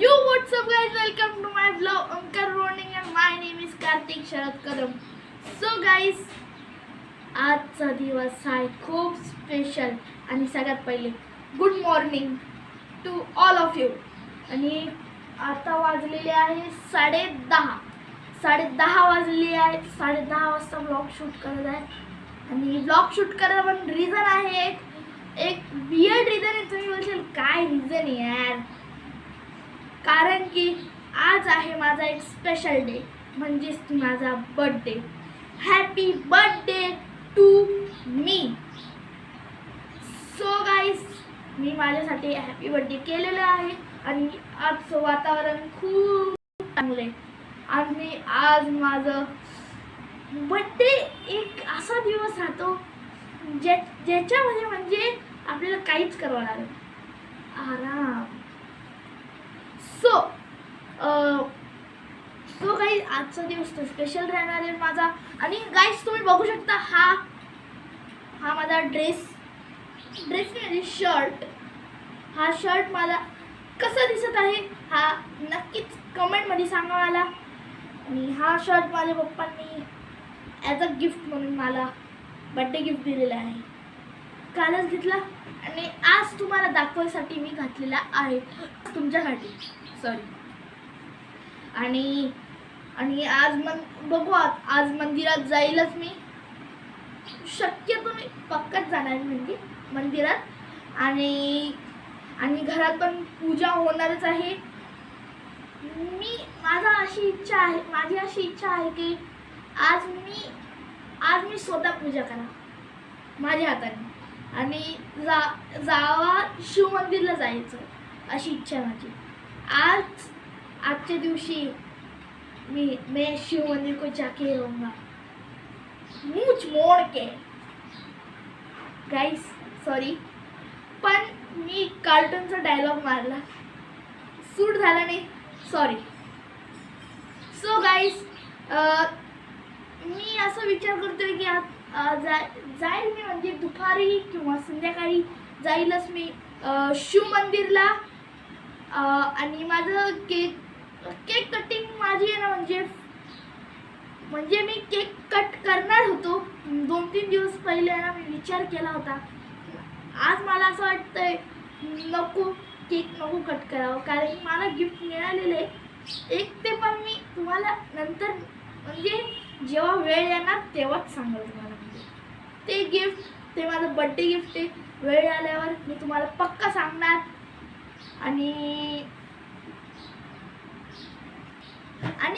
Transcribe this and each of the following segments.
Yo, what's up guys, welcome to my vlog Anchor Warning and my name is Kartik Sharad Kadam. So guys, आजचा दिवस आहे खूप special आणि सगळ्यात पहिले good morning to all of you. आणि आता वाजलेले आहे 10:30 वाजलेले आहेत. 10:30 वाजता व्लॉग शूट करत आहे आणि व्लॉग शूट करायला पण रिझन आहे एक वियर्ड रिझन आहे. तुम्ही बोलशील काय रिझन आहे यार, कारण की आज आहे माझा एक स्पेशल डे, म्हणजेच माझा birthday. Happy birthday to me. So guys, मी माझ्यासाठी हॅपी बर्थडे केलेलं आहे आणि आजचं वातावरण खूप चांगलं आहे. आणि आज माझं बर्थडे एक असा दिवस राहतो ज्याच्यामध्ये म्हणजे आपल्याला काहीच करावं लागेल, आराम. सो गाईज, आजचा दिवस तर स्पेशल राहणार आहे माझा. आणि गाईज, तुम्ही बघू शकता हा माझा ड्रेस नाही, शर्ट. हा शर्ट मला कसा दिसत आहे हा नक्कीच कमेंटमध्ये सांगा मला. आणि हा शर्ट माझ्या पप्पांनी ॲज अ गिफ्ट म्हणून मला बर्थडे गिफ्ट दिलेला आहे. कालच घेतला आणि आज तुम्हाला दाखवायसाठी मी घातलेला आहे, तुमच्यासाठी. सॉरी. आणि आज बघू, आज मंदिरात जाईलच मी. शक्यतो मी पक्काच जाणार म्हणजे मंदिरात. आणि घरात पण पूजा होणारच आहे. माझी अशी इच्छा आहे की आज मी स्वतः पूजा करा माझ्या हाताने आणि जावा शिव मंदिरला जायचं, अशी इच्छा आहे माझी. आजच्या दिवशी मैं शिव मंदिर को जाके रहूँगा मूछ मोड़ के. गाइस सॉरी, पण मी कार्टूनचा डायलॉग मारला, सूट झाला नाही, सॉरी. सो गाइस, मी असं विचार करतोय की जाईल मी, म्हणजे दुपारी किंवा संध्याकाळी जाईलच मी शिव मंदिरला. आणि माझं केक कटिंग माझी आहे ना, म्हणजे मी केक कट करणार होतो 2-3 दिवस पहिले ना. मी विचार केला होता, आज मला असं वाटतंय केक नको कट करावं, कारण की मला गिफ्ट मिळालेलं आहे एक. ते पण मी तुम्हाला नंतर, म्हणजे जेव्हा वेळ येणार तेव्हाच सांगेल तुम्हाला. म्हणजे ते गिफ्ट, ते माझं बर्थडे गिफ्ट आहे. वेळ आल्यावर मी तुम्हाला पक्का सांगणार. आणि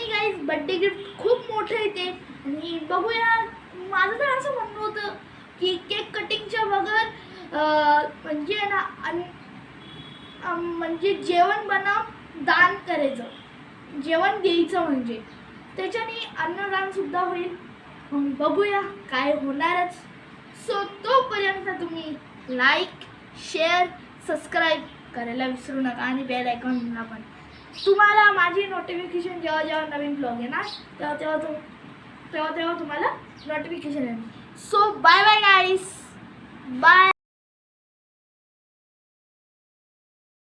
गाईज, बर्थडे गिफ्ट खूप मोठं येते. आणि बघूया, माझं तर असं म्हणणं होतं की केक कटिंगच्या बगर म्हणजे ना, म्हणजे जेवण बनव दान करायचं, जेवण द्यायचं, म्हणजे त्याच्याने अन्नदान सुद्धा होईल. मग बघूया काय होणारच. सो तोपर्यंत तुम्ही लाईक, शेअर, सबस्क्राईब करायला विसरू नका आणि बेल आयकॉनला पण. तुम्हाला माझी नोटिफिकेशन जेव्हा नवीन ब्लॉग येणार तेव्हा तुम्हाला नोटिफिकेशन येईल. सो बाय बाय गाईस, बाय.